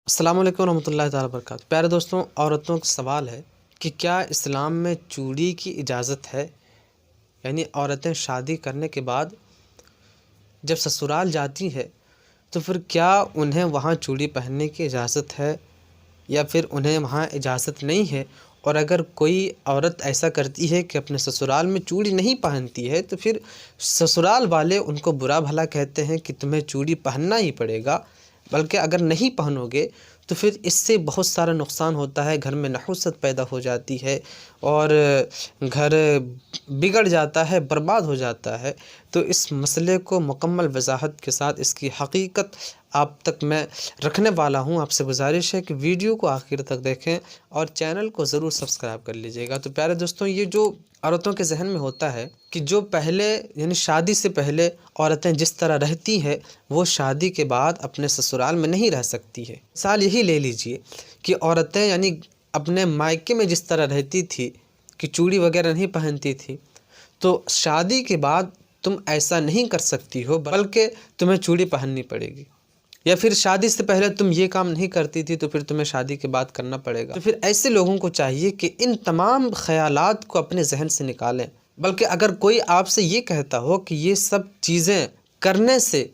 السلام علیکم ورحمۃ اللہ تعالیٰ وبرکاتہ۔ پیارے دوستوں، عورتوں کا سوال ہے کہ کیا اسلام میں چوڑی کی اجازت ہے؟ یعنی عورتیں شادی کرنے کے بعد جب سسرال جاتی ہے تو پھر کیا انہیں وہاں چوڑی پہننے کی اجازت ہے یا پھر انہیں وہاں اجازت نہیں ہے؟ اور اگر کوئی عورت ایسا کرتی ہے کہ اپنے سسرال میں چوڑی نہیں پہنتی ہے تو پھر سسرال والے ان کو برا بھلا کہتے ہیں کہ تمہیں چوڑی پہننا ہی پڑے گا، بلکہ اگر نہیں پہنو گے تو پھر اس سے بہت سارا نقصان ہوتا ہے، گھر میں نحوست پیدا ہو جاتی ہے اور گھر بگڑ جاتا ہے، برباد ہو جاتا ہے۔ تو اس مسئلے کو مکمل وضاحت کے ساتھ اس کی حقیقت آپ تک میں رکھنے والا ہوں۔ آپ سے گزارش ہے کہ ویڈیو کو آخر تک دیکھیں اور چینل کو ضرور سبسکرائب کر لیجئے گا۔ تو پیارے دوستوں، یہ جو عورتوں کے ذہن میں ہوتا ہے کہ جو پہلے یعنی شادی سے پہلے عورتیں جس طرح رہتی ہے وہ شادی کے بعد اپنے سسرال میں نہیں رہ سکتی ہے۔ مثال یہی لے لیجئے کہ عورتیں یعنی اپنے مائکے میں جس طرح رہتی تھی کہ چوڑی وغیرہ نہیں پہنتی تھی، تو شادی کے بعد تم ایسا نہیں کر سکتی ہو، بلکہ تمہیں چوڑی پہننی پڑے گی۔ یا پھر شادی سے پہلے تم یہ کام نہیں کرتی تھی تو پھر تمہیں شادی کے بعد کرنا پڑے گا۔ تو پھر ایسے لوگوں کو چاہیے کہ ان تمام خیالات کو اپنے ذہن سے نکالیں، بلکہ اگر کوئی آپ سے یہ کہتا ہو کہ یہ سب چیزیں کرنے سے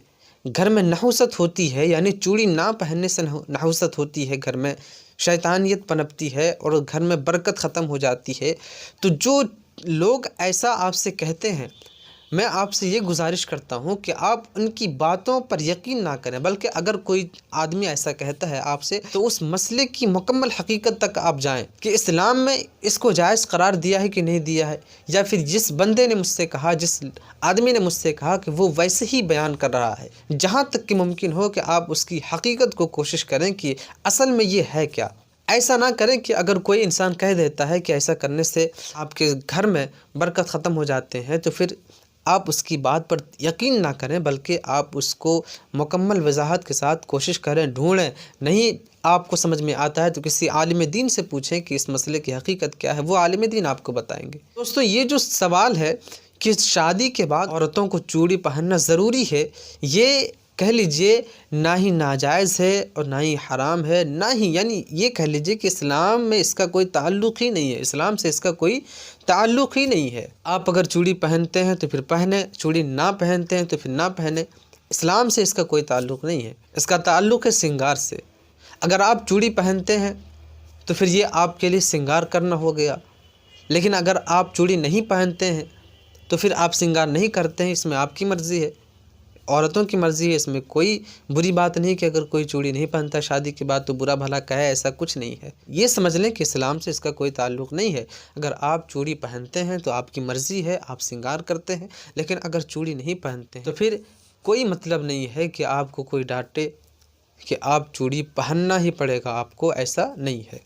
گھر میں نحوست ہوتی ہے، یعنی چوڑی نہ پہننے سے نحوست ہوتی ہے، گھر میں شیطانیت پنپتی ہے اور گھر میں برکت ختم ہو جاتی ہے، تو جو لوگ ایسا آپ سے کہتے ہیں میں آپ سے یہ گزارش کرتا ہوں کہ آپ ان کی باتوں پر یقین نہ کریں، بلکہ اگر کوئی آدمی ایسا کہتا ہے آپ سے تو اس مسئلے کی مکمل حقیقت تک آپ جائیں کہ اسلام میں اس کو جائز قرار دیا ہے کہ نہیں دیا ہے، یا پھر جس بندے نے مجھ سے کہا، جس آدمی نے مجھ سے کہا کہ وہ ویسے ہی بیان کر رہا ہے، جہاں تک کہ ممکن ہو کہ آپ اس کی حقیقت کو کوشش کریں کہ اصل میں یہ ہے کیا۔ ایسا نہ کریں کہ اگر کوئی انسان کہہ دیتا ہے کہ ایسا کرنے سے آپ کے گھر میں برکت ختم ہو جاتے ہیں تو پھر آپ اس کی بات پر یقین نہ کریں، بلکہ آپ اس کو مکمل وضاحت کے ساتھ کوشش کریں، ڈھونڈیں۔ نہیں آپ کو سمجھ میں آتا ہے تو کسی عالم دین سے پوچھیں کہ اس مسئلے کی حقیقت کیا ہے، وہ عالم دین آپ کو بتائیں گے۔ دوستو، یہ جو سوال ہے کہ شادی کے بعد عورتوں کو چوڑی پہننا ضروری ہے، یہ کہہ لیجئے نہ ہی ناجائز ہے اور نہ ہی حرام ہے، نہ ہی یعنی یہ کہہ لیجئے کہ اسلام میں اس کا کوئی تعلق ہی نہیں ہے، اسلام سے اس کا کوئی تعلق ہی نہیں ہے۔ آپ اگر چوڑی پہنتے ہیں تو پھر پہنیں، چوڑی نہ پہنتے ہیں تو پھر نہ پہنیں، اسلام سے اس کا کوئی تعلق نہیں ہے، اس کا تعلق ہے سنگار سے۔ اگر آپ چوڑی پہنتے ہیں تو پھر یہ آپ کے لیے سنگار کرنا ہو گیا، لیکن اگر آپ چوڑی نہیں پہنتے ہیں تو پھر آپ سنگار نہیں کرتے ہیں، اس میں آپ کی مرضی ہے، عورتوں کی مرضی ہے، اس میں کوئی بری بات نہیں کہ اگر کوئی چوڑی نہیں پہنتا شادی کے بعد تو برا بھلا کہے، ایسا کچھ نہیں ہے۔ یہ سمجھ لیں کہ اسلام سے اس کا کوئی تعلق نہیں ہے۔ اگر آپ چوڑی پہنتے ہیں تو آپ کی مرضی ہے، آپ سنگار کرتے ہیں، لیکن اگر چوڑی نہیں پہنتے ہیں تو پھر کوئی مطلب نہیں ہے کہ آپ کو کوئی ڈانٹے کہ آپ چوڑی پہننا ہی پڑے گا آپ کو، ایسا نہیں ہے۔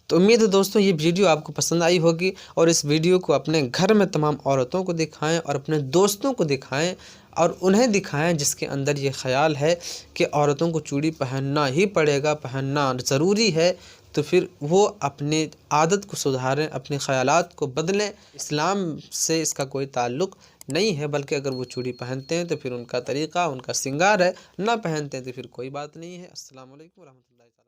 تو امید ہے دوستوں یہ ویڈیو آپ کو پسند آئی ہوگی، اور اس ویڈیو کو اپنے گھر میں تمام عورتوں کو دکھائیں اور اپنے دوستوں کو دکھائیں، اور انہیں دکھائیں جس کے اندر یہ خیال ہے کہ عورتوں کو چوڑی پہننا ہی پڑے گا، پہننا ضروری ہے، تو پھر وہ اپنی عادت کو سدھاریں، اپنے خیالات کو بدلیں۔ اسلام سے اس کا کوئی تعلق نہیں ہے، بلکہ اگر وہ چوڑی پہنتے ہیں تو پھر ان کا طریقہ، ان کا سنگار ہے، نہ پہنتے ہیں تو پھر کوئی بات نہیں ہے۔ السلام علیکم ورحمۃ اللہ۔